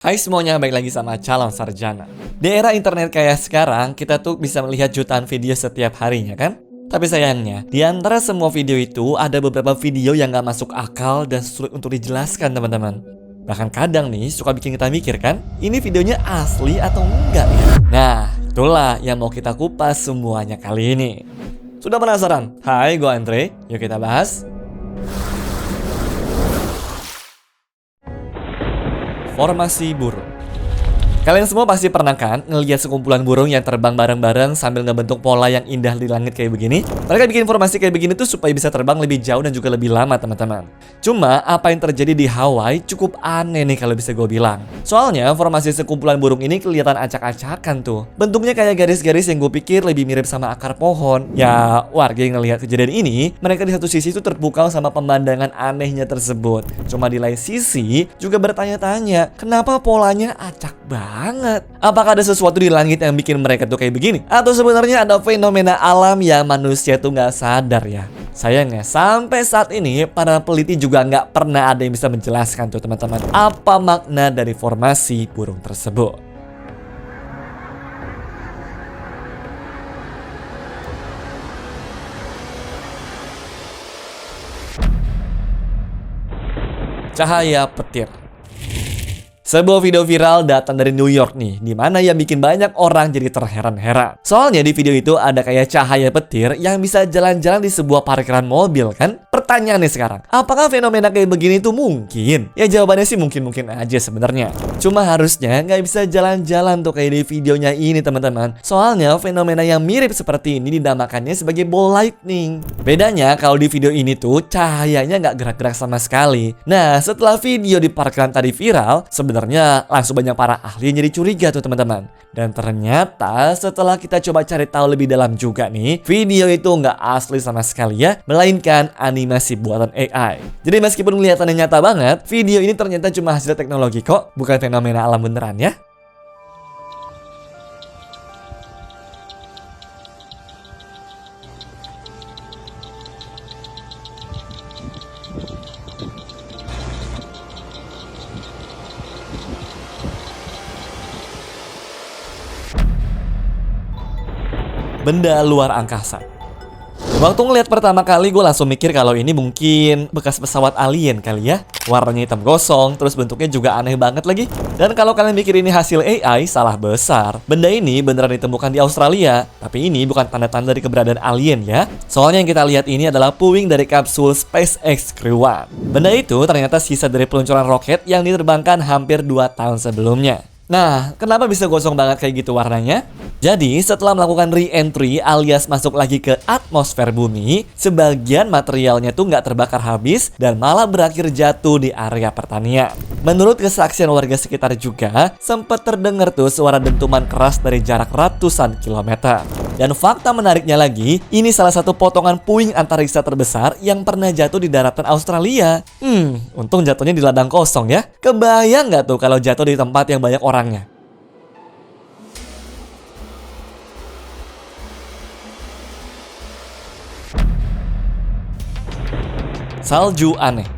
Hai semuanya, balik lagi sama Calon Sarjana. Di era internet kayak sekarang, kita tuh bisa melihat jutaan video setiap harinya kan? Tapi sayangnya, di antara semua video itu ada beberapa video yang gak masuk akal dan sulit untuk dijelaskan teman-teman. Bahkan kadang nih, suka bikin kita mikir kan, ini videonya asli atau enggak ya? Nah, itulah yang mau kita kupas semuanya kali ini. Sudah penasaran? Hai, gue Andre, yuk kita bahas. Formasi burung. Kalian semua pasti pernah kan ngelihat sekumpulan burung yang terbang bareng-bareng sambil ngebentuk pola yang indah di langit kayak begini? Mereka bikin formasi kayak begini tuh supaya bisa terbang lebih jauh dan juga lebih lama teman-teman. Cuma apa yang terjadi di Hawaii cukup aneh nih kalau bisa gue bilang. Soalnya formasi sekumpulan burung ini kelihatan acak-acakan tuh. Bentuknya kayak garis-garis yang gue pikir lebih mirip sama akar pohon. Ya warga yang ngelihat kejadian ini, mereka di satu sisi tuh terpukau sama pemandangan anehnya tersebut. Cuma di lain sisi juga bertanya-tanya, kenapa polanya acak banget? Apakah ada sesuatu di langit yang bikin mereka tuh kayak begini? Atau sebenarnya ada fenomena alam yang manusia tuh nggak sadar ya? Sayangnya sampai saat ini para peneliti juga nggak pernah ada yang bisa menjelaskan tuh teman-teman apa makna dari formasi burung tersebut. Cahaya petir. Sebuah video viral datang dari New York nih, di mana yang bikin banyak orang jadi terheran-heran. Soalnya di video itu ada kayak cahaya petir yang bisa jalan-jalan di sebuah parkiran mobil kan? Pertanyaan nih sekarang, apakah fenomena kayak begini tuh mungkin? Ya jawabannya sih mungkin-mungkin aja sebenarnya. Cuma harusnya nggak bisa jalan-jalan tuh kayak di videonya ini teman-teman. Soalnya fenomena yang mirip seperti ini dinamakannya sebagai ball lightning. Bedanya kalau di video ini tuh cahayanya nggak gerak-gerak sama sekali. Nah setelah video di parkiran tadi viral, sebenarnya langsung banyak para ahli yang jadi curiga tuh teman-teman. Dan ternyata setelah kita coba cari tahu lebih dalam juga nih, video itu nggak asli sama sekali ya, melainkan animasi buatan AI. Jadi meskipun kelihatannya nyata banget, video ini ternyata cuma hasil teknologi kok, bukan fenomena alam beneran ya. Benda luar angkasa. Waktu ngeliat pertama kali gue langsung mikir kalau ini mungkin bekas pesawat alien kali ya. Warnanya hitam gosong, terus bentuknya juga aneh banget lagi. Dan kalau kalian mikir ini hasil AI, salah besar. Benda ini beneran ditemukan di Australia. Tapi ini bukan tanda-tanda dari keberadaan alien ya. Soalnya yang kita lihat ini adalah puing dari kapsul SpaceX Crew One. Benda itu ternyata sisa dari peluncuran roket yang diterbangkan hampir 2 tahun sebelumnya. Nah, kenapa bisa gosong banget kayak gitu warnanya? Jadi, setelah melakukan re-entry alias masuk lagi ke atmosfer bumi, sebagian materialnya tuh nggak terbakar habis dan malah berakhir jatuh di area pertanian. Menurut kesaksian warga sekitar juga, sempat terdengar tuh suara dentuman keras dari jarak ratusan kilometer. Dan fakta menariknya lagi, ini salah satu potongan puing antariksa terbesar yang pernah jatuh di daratan Australia. Untung jatuhnya di ladang kosong ya. Kebayang nggak tuh kalau jatuh di tempat yang banyak orangnya? Salju aneh.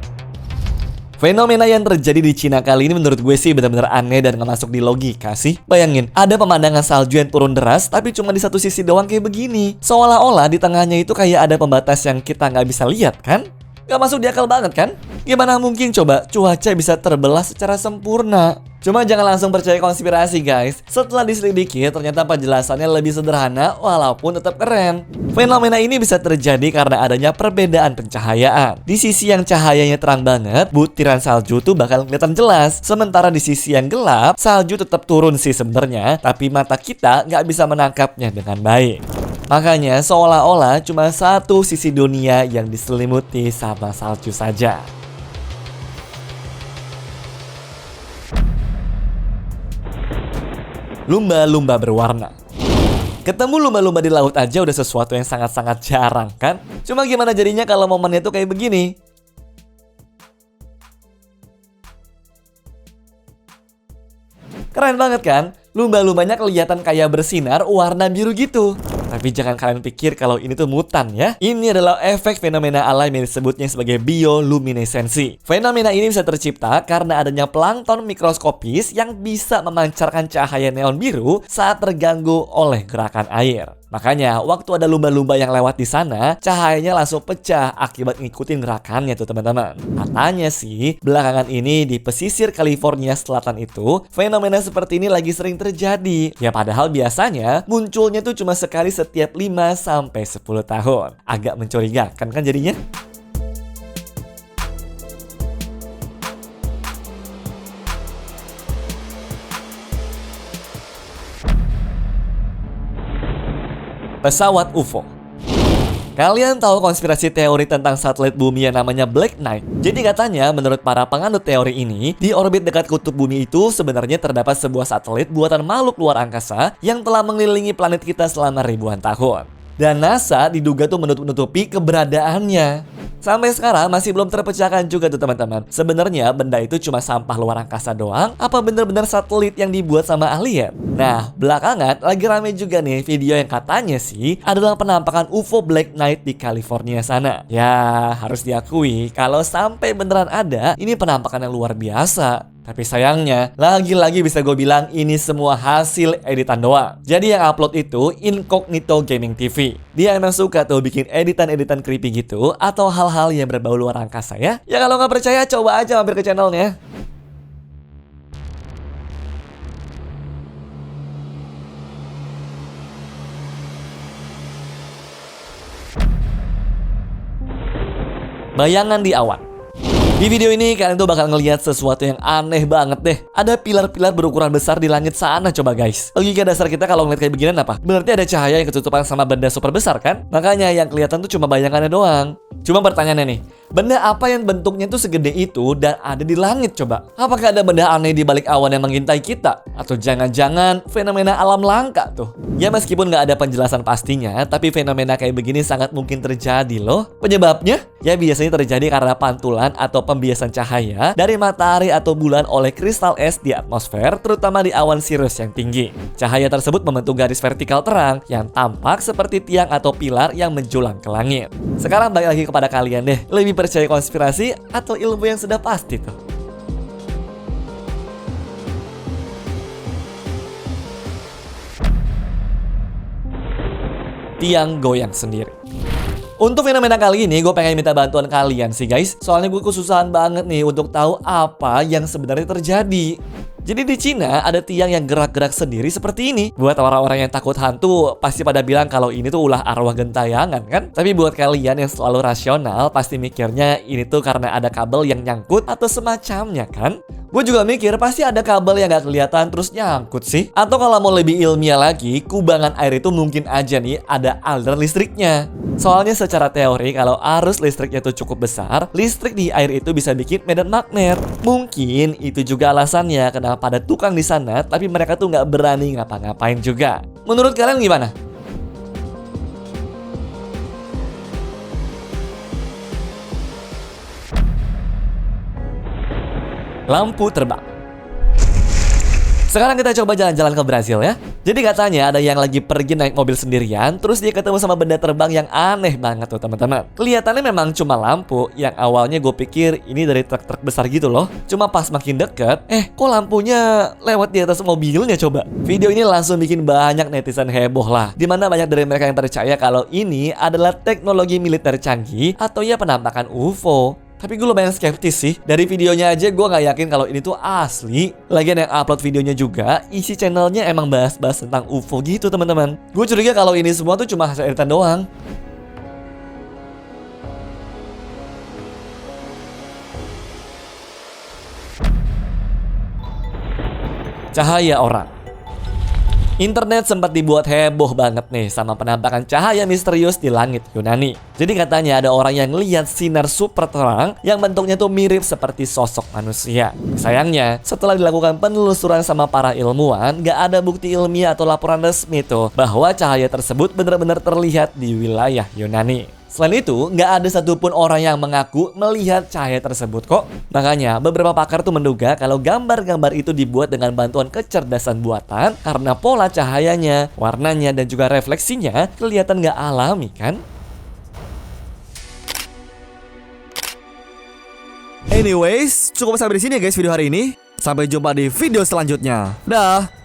Fenomena yang terjadi di Cina kali ini menurut gue sih benar-benar aneh dan gak masuk di logika sih. Bayangin, ada pemandangan salju yang turun deras tapi cuma di satu sisi doang kayak begini. Seolah-olah di tengahnya itu kayak ada pembatas yang kita nggak bisa lihat kan? Gak masuk di akal banget kan? Gimana mungkin coba cuaca bisa terbelah secara sempurna? Cuma jangan langsung percaya konspirasi guys. Setelah diselidiki ternyata penjelasannya lebih sederhana walaupun tetap keren. Fenomena ini bisa terjadi karena adanya perbedaan pencahayaan. Di sisi yang cahayanya terang banget, butiran salju tuh bakal kelihatan jelas. Sementara di sisi yang gelap, salju tetap turun sih sebenarnya, tapi mata kita nggak bisa menangkapnya dengan baik. Makanya seolah-olah cuma satu sisi dunia yang diselimuti sama salju saja. Lumba-lumba berwarna. Ketemu lumba-lumba di laut aja udah sesuatu yang sangat-sangat jarang kan? Cuma gimana jadinya kalau momennya tuh kayak begini? Keren banget kan? Lumba-lumbanya kelihatan kayak bersinar warna biru gitu. Tapi jangan kalian pikir kalau ini tuh mutan ya. Ini adalah efek fenomena alam yang disebutnya sebagai bioluminesensi. Fenomena ini bisa tercipta karena adanya plankton mikroskopis yang bisa memancarkan cahaya neon biru saat terganggu oleh gerakan air. Makanya waktu ada lumba-lumba yang lewat di sana, cahayanya langsung pecah akibat ngikutin gerakannya tuh teman-teman. Katanya sih, belakangan ini di pesisir California Selatan itu, fenomena seperti ini lagi sering terjadi. Ya padahal biasanya munculnya tuh cuma sekali setiap 5-10 tahun. Agak mencurigakan kan jadinya? Pesawat UFO. Kalian tahu konspirasi teori tentang satelit bumi yang namanya Black Knight? Jadi katanya menurut para penganut teori ini, di orbit dekat kutub bumi itu sebenarnya terdapat sebuah satelit buatan makhluk luar angkasa yang telah mengelilingi planet kita selama ribuan tahun. Dan NASA diduga tuh menutup-nutupi keberadaannya. Sampai sekarang masih belum terpecahkan juga tuh teman-teman. Sebenarnya benda itu cuma sampah luar angkasa doang? Apa bener-bener satelit yang dibuat sama alien? Nah, belakangan lagi rame juga nih video yang katanya sih adalah penampakan UFO Black Knight di California sana. Ya, harus diakui kalau sampai beneran ada, ini penampakan yang luar biasa. Tapi sayangnya, lagi-lagi bisa gue bilang ini semua hasil editan doang. Jadi yang upload itu Incognito Gaming TV. Dia emang suka tuh bikin editan-editan creepy gitu atau hal-hal yang berbau luar angkasa ya. Ya kalau nggak percaya coba aja mampir ke channelnya. Bayangan di awan. Di video ini kalian tuh bakal ngelihat sesuatu yang aneh banget deh. Ada pilar-pilar berukuran besar di langit sana coba guys. Logika dasar kita kalau ngeliat kayak beginian apa? Berarti ada cahaya yang ketutupan sama benda super besar kan? Makanya yang kelihatan tuh cuma bayangannya doang. Cuma pertanyaannya nih, benda apa yang bentuknya tuh segede itu dan ada di langit coba? Apakah ada benda aneh di balik awan yang mengintai kita? Atau jangan-jangan fenomena alam langka tuh? Ya meskipun nggak ada penjelasan pastinya, tapi fenomena kayak begini sangat mungkin terjadi loh. Penyebabnya? Ya biasanya terjadi karena pantulan atau pembiasan cahaya dari matahari atau bulan oleh kristal es di atmosfer, terutama di awan Sirius yang tinggi. Cahaya tersebut membentuk garis vertikal terang yang tampak seperti tiang atau pilar yang menjulang ke langit. Sekarang balik lagi kepada kalian deh, lebih percaya konspirasi atau ilmu yang sudah pasti tuh? Tiang goyang sendiri. Untuk fenomena kali ini gue pengen minta bantuan kalian sih guys. Soalnya gue kesusahan banget nih untuk tahu apa yang sebenarnya terjadi. Jadi di Cina ada tiang yang gerak-gerak sendiri seperti ini. Buat orang-orang yang takut hantu pasti pada bilang kalau ini tuh ulah arwah gentayangan kan. Tapi buat kalian yang selalu rasional pasti mikirnya ini tuh karena ada kabel yang nyangkut atau semacamnya kan. Gue juga mikir pasti ada kabel yang gak kelihatan terus nyangkut sih. Atau kalau mau lebih ilmiah lagi, kubangan air itu mungkin aja nih ada aliran listriknya. Soalnya secara teori kalau arus listriknya itu cukup besar, listrik di air itu bisa bikin medan magnet. Mungkin itu juga alasannya kenapa ada tukang di sana tapi mereka tuh nggak berani ngapa-ngapain juga. Menurut kalian gimana? Lampu terbang. Sekarang kita coba jalan-jalan ke Brazil ya. Jadi katanya ada yang lagi pergi naik mobil sendirian, terus dia ketemu sama benda terbang yang aneh banget tuh teman-teman. Kelihatannya memang cuma lampu, yang awalnya gue pikir ini dari truk-truk besar gitu loh. Cuma pas makin deket, kok lampunya lewat di atas mobilnya coba. Video ini langsung bikin banyak netizen heboh lah. Dimana banyak dari mereka yang percaya kalau ini adalah teknologi militer canggih atau ya penampakan UFO. Tapi gue lumayan skeptis sih. Dari videonya aja gue gak yakin kalau ini tuh asli. Lagian yang upload videonya juga isi channelnya emang bahas-bahas tentang UFO gitu teman-teman. Gue curiga kalau ini semua tuh cuma hasil editan doang. Cahaya orang. Internet sempat dibuat heboh banget nih sama penampakan cahaya misterius di langit Yunani. Jadi katanya ada orang yang lihat sinar super terang yang bentuknya tuh mirip seperti sosok manusia. Sayangnya, setelah dilakukan penelusuran sama para ilmuwan, gak ada bukti ilmiah atau laporan resmi tuh bahwa cahaya tersebut benar-benar terlihat di wilayah Yunani. Selain itu, nggak ada satupun orang yang mengaku melihat cahaya tersebut kok. Makanya, beberapa pakar tuh menduga kalau gambar-gambar itu dibuat dengan bantuan kecerdasan buatan karena pola cahayanya, warnanya, dan juga refleksinya kelihatan nggak alami kan? Anyways, cukup sampai di sini ya guys video hari ini. Sampai jumpa di video selanjutnya. Dah.